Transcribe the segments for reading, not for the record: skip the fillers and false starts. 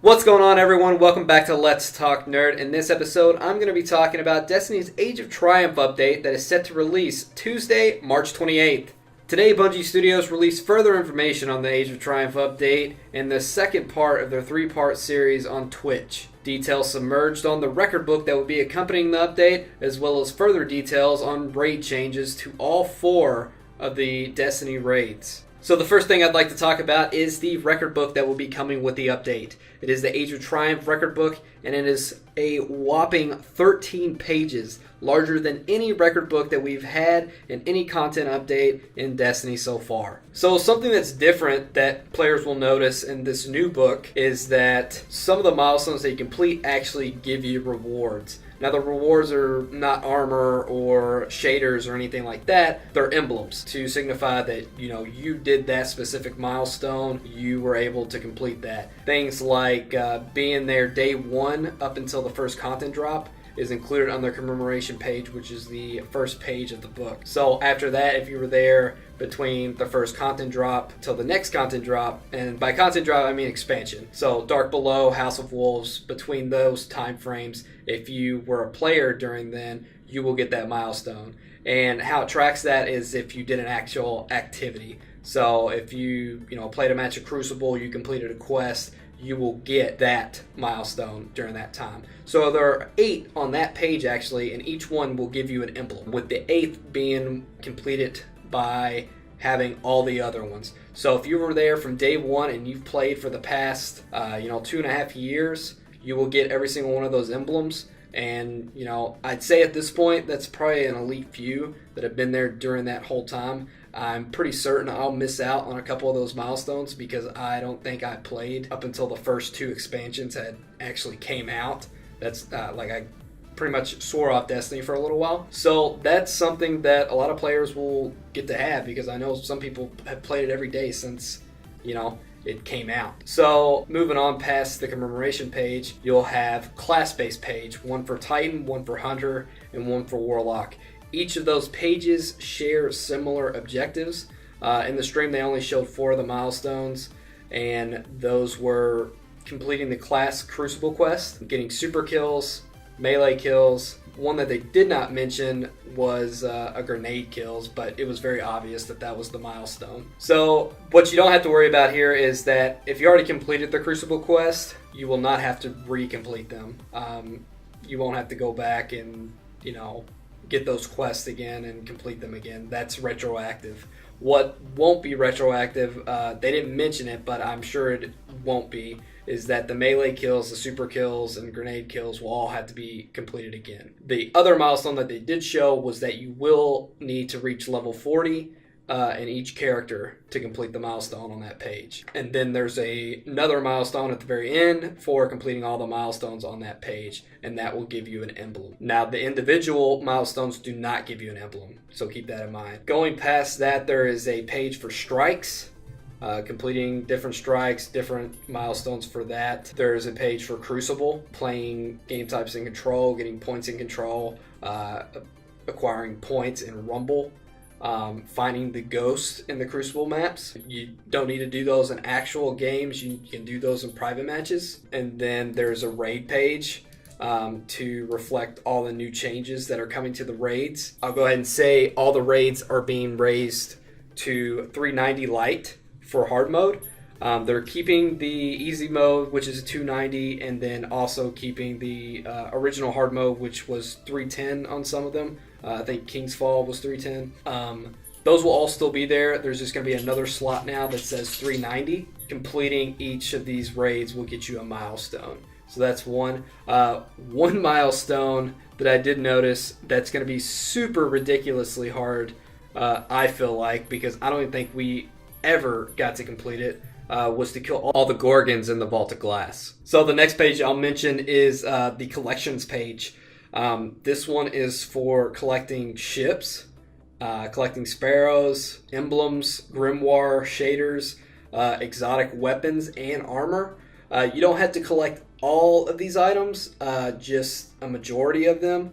What's going on, everyone? Welcome back to Let's Talk Nerd. In this episode, I'm going to be talking about Destiny's Age of Triumph update that is set to release Tuesday, March 28th. Today, Bungie Studios released further information on the Age of Triumph update and the second part of their three-part series on Twitch. Details submerged on the record book that will be accompanying the update, as well as further details on raid changes to all 4 of the Destiny raids. So the first thing I'd like to talk about is the record book that will be coming with the update. It is the Age of Triumph record book, and it is a whopping 13 pages, larger than any record book that we've had in any content update in Destiny so far. So something that's different that players will notice in this new book is that some of the milestones that you complete actually give you rewards. Now, the rewards are not armor or shaders or anything like that. They're emblems to signify that, you did that specific milestone. You were able to complete that. Things like being there day 1 up until the first content drop is included on their commemoration page, which is the first page of the book. So after that, if you were there between the first content drop till the next content drop, and by content drop I mean expansion, so Dark Below, House of Wolves, between those time frames, if you were a player during then, you will get that milestone. And how it tracks that is if you did an actual activity. So if you played a match of Crucible, you completed a quest, you will get that milestone during that time. So there are 8 on that page actually, and each one will give you an emblem, with the 8th being completed by having all the other ones. So if you were there from day 1 and you've played for the past 2.5 years, you will get every single one of those emblems. And I'd say at this point that's probably an elite few that have been there during that whole time. I'm pretty certain I'll miss out on a couple of those milestones because I don't think I played up until the first 2 expansions had actually came out. That's I pretty much swore off Destiny for a little while. So that's something that a lot of players will get to have, because I know some people have played it every day since, it came out. So moving on past the commemoration page, you'll have class-based page, one for Titan, one for Hunter, and one for Warlock. Each of those pages share similar objectives. In the stream, they only showed 4 of the milestones, and those were completing the class Crucible quest, getting super kills, melee kills. One that they did not mention was a grenade kills, but it was very obvious that was the milestone. So what you don't have to worry about here is that if you already completed the Crucible quest, you will not have to recomplete them. You won't have to go back and, get those quests again and complete them again. That's retroactive. What won't be retroactive, they didn't mention it, but I'm sure it won't be, is that the melee kills, the super kills, and grenade kills will all have to be completed again. The other milestone that they did show was that you will need to reach level 40 in each character to complete the milestone on that page. And then there's another milestone at the very end for completing all the milestones on that page, and that will give you an emblem. Now, the individual milestones do not give you an emblem, so keep that in mind. Going past that, there is a page for strikes. Completing different strikes, different milestones for that. There's a page for Crucible, playing game types in Control, getting points in Control, acquiring points in Rumble, finding the ghosts in the Crucible maps. You don't need to do those in actual games, you can do those in private matches. And then there's a raid page to reflect all the new changes that are coming to the raids. I'll go ahead and say all the raids are being raised to 390 light for hard mode. They're keeping the easy mode, which is 290, and then also keeping the original hard mode, which was 310 on some of them. I think King's Fall was 310. Those will all still be there. There's just going to be another slot now that says 390. Completing each of these raids will get you a milestone. So that's one. One milestone that I did notice that's going to be super ridiculously hard, I feel like, because I don't even think we ever got to complete it, was to kill all the Gorgons in the Vault of Glass. So the next page I'll mention is the collections page. This one is for collecting ships, collecting sparrows, emblems, grimoire, shaders, exotic weapons, and armor. You don't have to collect all of these items, just a majority of them.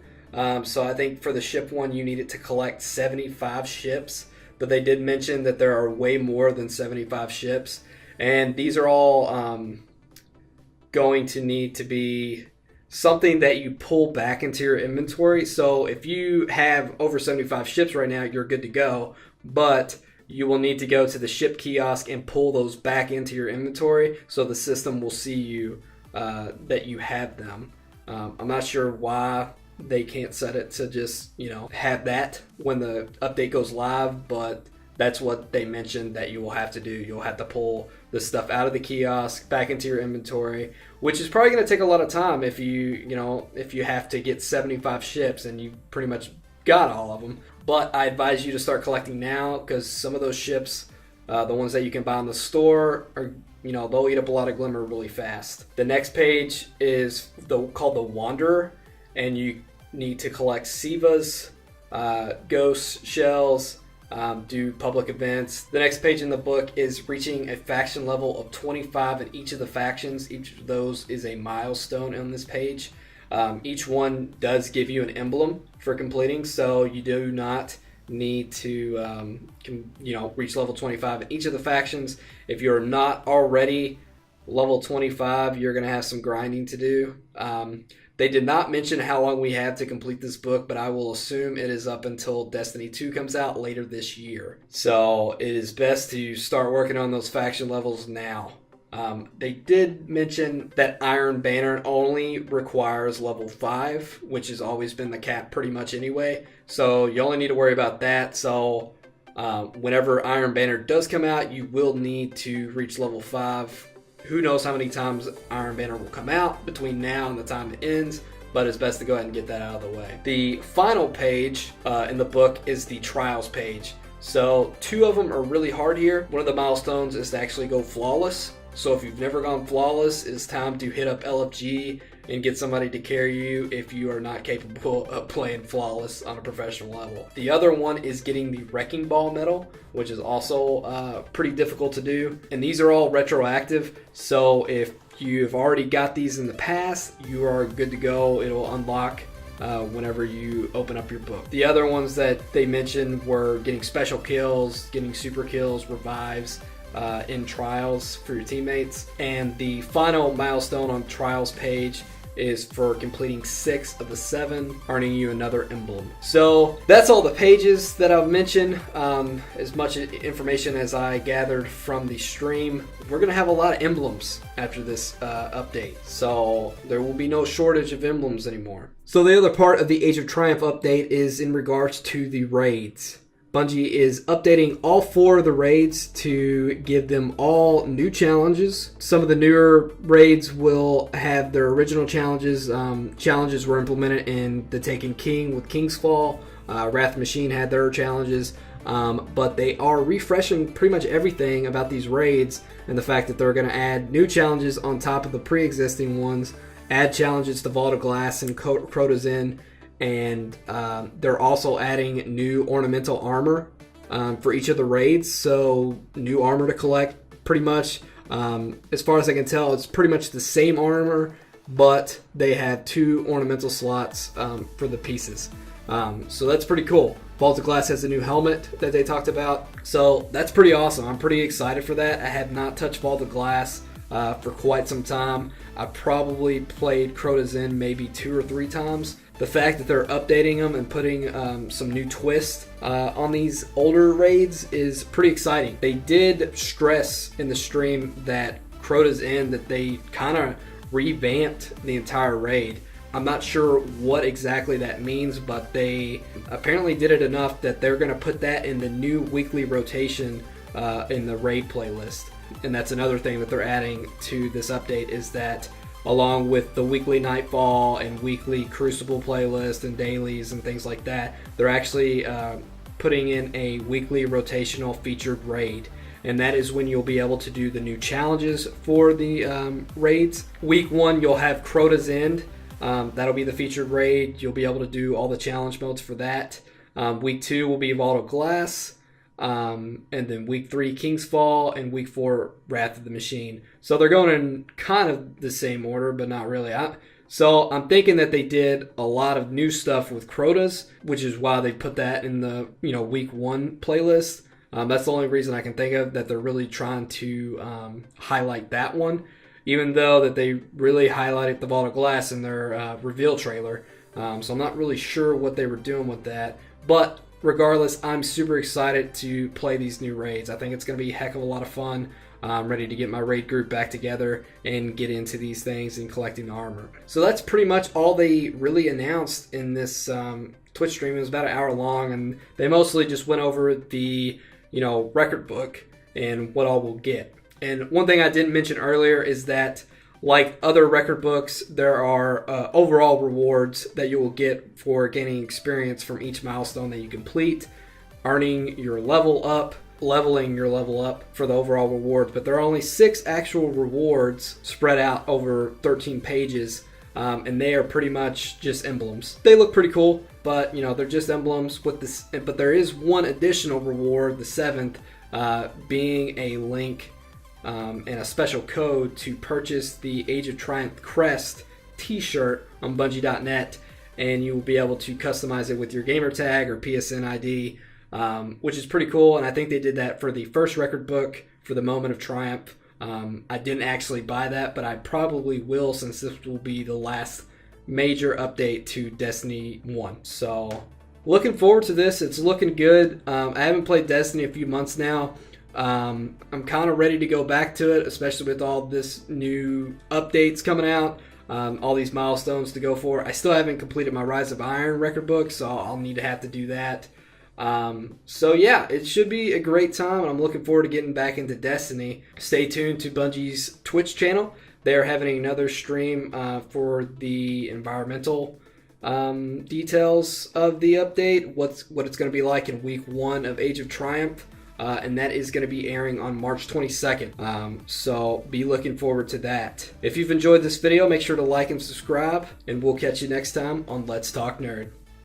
So I think for the ship one, you needed to collect 75 ships. But they did mention that there are way more than 75 ships. And these are all going to need to be something that you pull back into your inventory. So if you have over 75 ships right now, you're good to go, but you will need to go to the ship kiosk and pull those back into your inventory so the system will see you that you have them. I'm not sure why they can't set it to just, have that when the update goes live, but that's what they mentioned that you will have to do. You'll have to pull the stuff out of the kiosk back into your inventory, which is probably going to take a lot of time if you have to get 75 ships and you pretty much got all of them. But I advise you to start collecting now, because some of those ships, the ones that you can buy in the store, are they'll eat up a lot of glimmer really fast. The next page is called the Wanderer, and you need to collect Sivas, ghosts, shells, do public events. The next page in the book is reaching a faction level of 25 in each of the factions. Each of those is a milestone on this page. Each one does give you an emblem for completing, so you do not need to reach level 25 in each of the factions. If you're not already level 25, you're going to have some grinding to do. They did not mention how long we have to complete this book, but I will assume it is up until Destiny 2 comes out later this year. So it is best to start working on those faction levels now. They did mention that Iron Banner only requires level 5, which has always been the cap pretty much anyway. So you only need to worry about that. So whenever Iron Banner does come out, you will need to reach level 5. Who knows how many times Iron Banner will come out between now and the time it ends, but it's best to go ahead and get that out of the way. The final page in the book is the Trials page. So 2 of them are really hard here. One of the milestones is to actually go flawless. So if you've never gone flawless, it's time to hit up LFG and get somebody to carry you if you are not capable of playing flawless on a professional level. The other one is getting the Wrecking Ball medal, which is also pretty difficult to do. And these are all retroactive, so if you've already got these in the past, you are good to go. It'll unlock whenever you open up your book. The other ones that they mentioned were getting special kills, getting super kills, revives, in Trials for your teammates. And the final milestone on Trials page is for completing 6 of the 7, earning you another emblem. So that's all the pages that I've mentioned. As much information as I gathered from the stream. We're going to have a lot of emblems after this update. So there will be no shortage of emblems anymore. So the other part of the Age of Triumph update is in regards to the raids. Bungie is updating all 4 of the raids to give them all new challenges. Some of the newer raids will have their original challenges. Challenges were implemented in the Taken King with King's Fall. Wrath Machine had their challenges. But they are refreshing pretty much everything about these raids, and the fact that they're going to add new challenges on top of the pre-existing ones, add challenges to Vault of Glass and Crota's Inn. And they're also adding new Ornamental Armor for each of the raids. So new armor to collect pretty much. As far as I can tell, it's pretty much the same armor, but they have 2 ornamental slots for the pieces. So that's pretty cool. Vault of Glass has a new helmet that they talked about. So that's pretty awesome. I'm pretty excited for that. I have not touched Vault of Glass for quite some time. I probably played Crota's Inn maybe 2 or 3 times. The fact that they're updating them and putting some new twists on these older raids is pretty exciting. They did stress in the stream that Crota's Inn, that they kind of revamped the entire raid. I'm not sure what exactly that means, but they apparently did it enough that they're going to put that in the new weekly rotation in the raid playlist. And that's another thing that they're adding to this update, is that along with the weekly Nightfall and weekly Crucible playlist and dailies and things like that, they're actually putting in a weekly rotational featured raid. And that is when you'll be able to do the new challenges for the raids. Week 1, you'll have Crota's End. That'll be the featured raid. You'll be able to do all the challenge modes for that. Week 2 will be Vault of Glass. And then week 3, King's Fall, and week 4, Wrath of the Machine. So they're going in kind of the same order, but not really. So I'm thinking that they did a lot of new stuff with Crota's, which is why they put that in the week 1 playlist. That's the only reason I can think of, that they're really trying to highlight that one. even though that they really highlighted the Vault of Glass in their reveal trailer. So I'm not really sure what they were doing with that. But regardless, I'm super excited to play these new raids. I think it's going to be a heck of a lot of fun. I'm ready to get my raid group back together and get into these things and collecting the armor. So that's pretty much all they really announced in this Twitch stream. It was about an hour long, and they mostly just went over the record book and what all we'll get. And one thing I didn't mention earlier is that, like other record books, there are overall rewards that you will get for gaining experience from each milestone that you complete, earning your level up, leveling your level up for the overall rewards. But there are only 6 actual rewards spread out over 13 pages, and they are pretty much just emblems. They look pretty cool, but they're just emblems with this. But there is one additional reward, the 7th, being a link and a special code to purchase the Age of Triumph Crest t-shirt on Bungie.net, and you will be able to customize it with your gamer tag or PSN ID, which is pretty cool. And I think they did that for the first record book for the Moment of Triumph. I didn't actually buy that, but I probably will, since this will be the last major update to Destiny 1. So looking forward to this. It's looking good. I haven't played Destiny a few months now. I'm kind of ready to go back to it, especially with all this new updates coming out, all these milestones to go for. I still haven't completed my Rise of Iron record book, so I'll need to have to do that. So yeah, it should be a great time, and I'm looking forward to getting back into Destiny. Stay tuned to Bungie's Twitch channel. They are having another stream for the environmental details of the update, what it's going to be like in week 1 of Age of Triumph. And that is going to be airing on March 22nd. So be looking forward to that. If you've enjoyed this video, make sure to like and subscribe, and we'll catch you next time on Let's Talk Nerd.